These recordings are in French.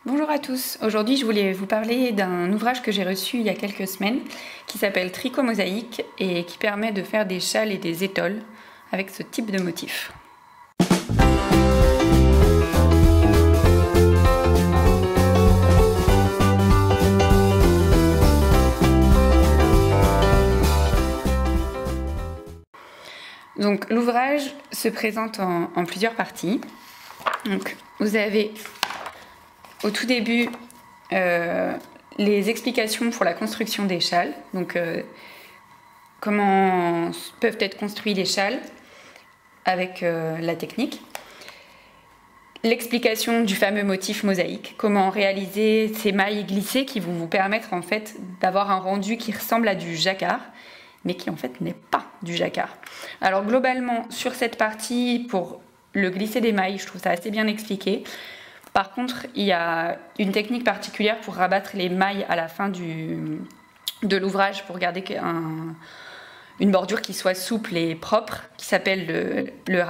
Bonjour à tous, aujourd'hui je voulais vous parler d'un ouvrage que j'ai reçu il y a quelques semaines qui s'appelle Tricot Mosaïque et qui permet de faire des châles et des étoles avec ce type de motif. Donc l'ouvrage se présente en plusieurs parties. Donc, vous avez au tout début les explications pour la construction des châles, donc comment peuvent être construits les châles avec la technique. L'explication du fameux motif mosaïque, comment réaliser ces mailles glissées qui vont vous permettre en fait d'avoir un rendu qui ressemble à du jacquard, mais qui en fait n'est pas du jacquard. Alors globalement, sur cette partie, pour le glisser des mailles, je trouve ça assez bien expliqué. Par contre, il y a une technique particulière pour rabattre les mailles à la fin de l'ouvrage pour garder une bordure qui soit souple et propre, qui s'appelle le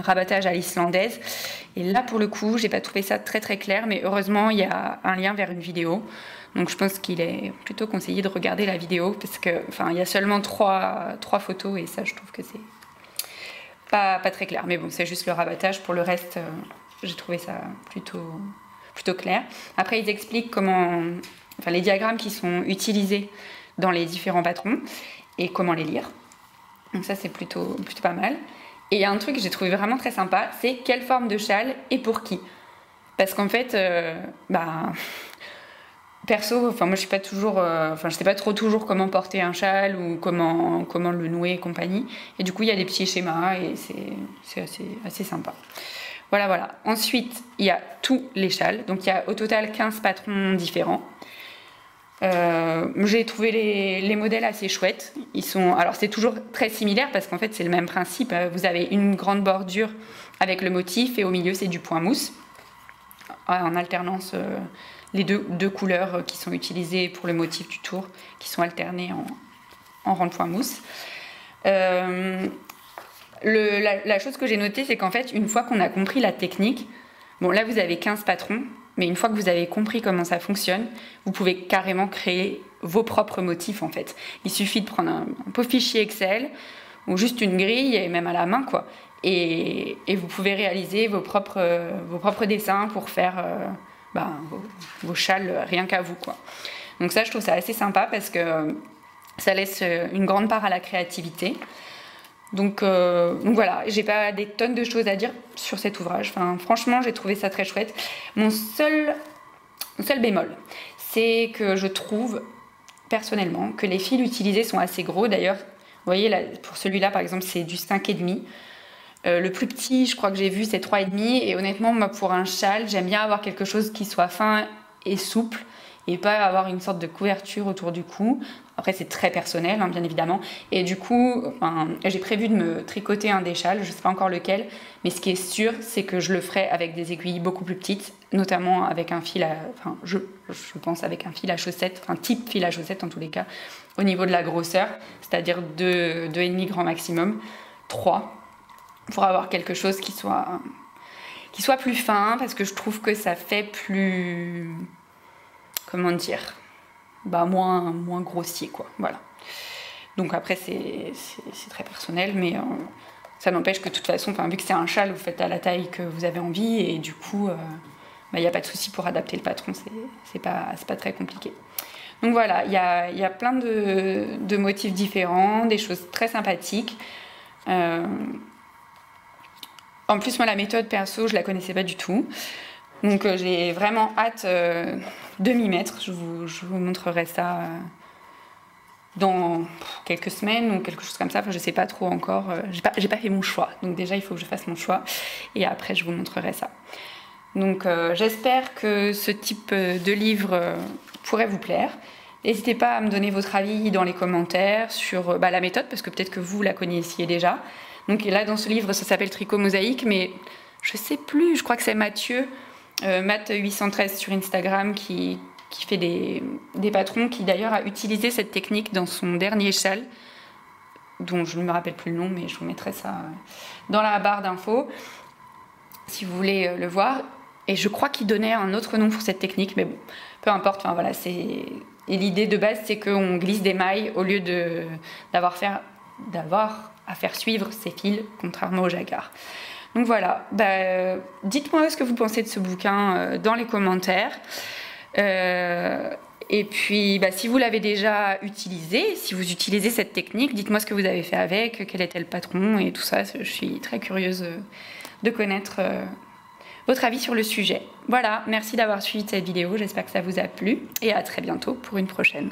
rabattage à l'islandaise. Et là, pour le coup, j'ai pas trouvé ça très clair, mais heureusement, il y a un lien vers une vidéo. Donc je pense qu'il est plutôt conseillé de regarder la vidéo, parce que, il y a seulement trois photos, et ça, je trouve que c'est pas très clair. Mais bon, c'est juste le rabattage. Pour le reste, j'ai trouvé ça plutôt clair. Après, ils expliquent les diagrammes qui sont utilisés dans les différents patrons et comment les lire. Donc ça, c'est plutôt pas mal. Et il y a un truc que j'ai trouvé vraiment très sympa, c'est quelle forme de châle et pour qui. Parce qu'en fait, perso, moi je suis pas toujours, je sais pas trop toujours comment porter un châle ou comment le nouer et compagnie. Et du coup, il y a des petits schémas et c'est assez sympa. Voilà. Ensuite, il y a tous les châles. Donc, il y a au total 15 patrons différents. J'ai trouvé les modèles assez chouettes. Alors, c'est toujours très similaire parce qu'en fait, c'est le même principe. Vous avez une grande bordure avec le motif et au milieu, c'est du point mousse. En alternance, les deux couleurs qui sont utilisées pour le motif du tour, qui sont alternées en rang de point mousse. La chose que j'ai notée, c'est qu'en fait, une fois qu'on a compris la technique, bon là vous avez 15 patrons, mais une fois que vous avez compris comment ça fonctionne, vous pouvez carrément créer vos propres motifs en fait. Il suffit de prendre un beau fichier Excel, ou juste une grille, et même à la main quoi, et vous pouvez réaliser vos propres dessins pour faire vos châles rien qu'à vous quoi. Donc ça, je trouve ça assez sympa parce que ça laisse une grande part à la créativité. Donc voilà, j'ai pas des tonnes de choses à dire sur cet ouvrage. Franchement, j'ai trouvé ça très chouette. Mon seul bémol, c'est que je trouve personnellement que les fils utilisés sont assez gros. D'ailleurs, vous voyez, là, pour celui-là, par exemple, c'est du 5,5. Le plus petit, je crois que j'ai vu, c'est 3,5. Et honnêtement, moi, pour un châle, j'aime bien avoir quelque chose qui soit fin et souple, et pas avoir une sorte de couverture autour du cou. Après, c'est très personnel, bien évidemment. Et du coup, j'ai prévu de me tricoter un des châles, je ne sais pas encore lequel, mais ce qui est sûr, c'est que je le ferai avec des aiguilles beaucoup plus petites, notamment avec un fil je pense avec un fil à chaussettes, un type fil à chaussettes en tous les cas, au niveau de la grosseur, c'est-à-dire 2,5 grand maximum, 3, pour avoir quelque chose qui soit plus fin, parce que je trouve que ça fait plus... comment dire, moins grossier quoi, voilà. Donc après c'est très personnel, mais ça n'empêche que de toute façon, vu que c'est un châle, vous faites à la taille que vous avez envie, et du coup il n'y a pas de souci pour adapter le patron, c'est pas très compliqué. Donc voilà, il y a plein de motifs différents, des choses très sympathiques. En plus, moi la méthode perso, je la connaissais pas du tout. Donc j'ai vraiment hâte de m'y mettre. Je vous montrerai ça dans quelques semaines ou quelque chose comme ça. Je sais pas trop encore. J'ai pas fait mon choix. Donc déjà, il faut que je fasse mon choix. Et après, je vous montrerai ça. Donc j'espère que ce type de livre pourrait vous plaire. N'hésitez pas à me donner votre avis dans les commentaires sur la méthode, parce que peut-être que vous la connaissiez déjà. Donc là, dans ce livre, ça s'appelle Tricot Mosaïque, mais je sais plus, je crois que c'est Mathieu, Matt813 sur Instagram, qui fait des patrons, qui d'ailleurs a utilisé cette technique dans son dernier châle, dont je ne me rappelle plus le nom, mais je vous mettrai ça dans la barre d'infos, si vous voulez le voir. Et je crois qu'il donnait un autre nom pour cette technique, mais bon, peu importe. Enfin, voilà, et l'idée de base, c'est qu'on glisse des mailles au lieu d'avoir à faire suivre ces fils, contrairement au jacquard. Donc voilà, dites-moi ce que vous pensez de ce bouquin dans les commentaires. Et puis, si vous l'avez déjà utilisé, si vous utilisez cette technique, dites-moi ce que vous avez fait avec, quel était le patron et tout ça. Je suis très curieuse de connaître votre avis sur le sujet. Voilà, merci d'avoir suivi cette vidéo, j'espère que ça vous a plu et à très bientôt pour une prochaine.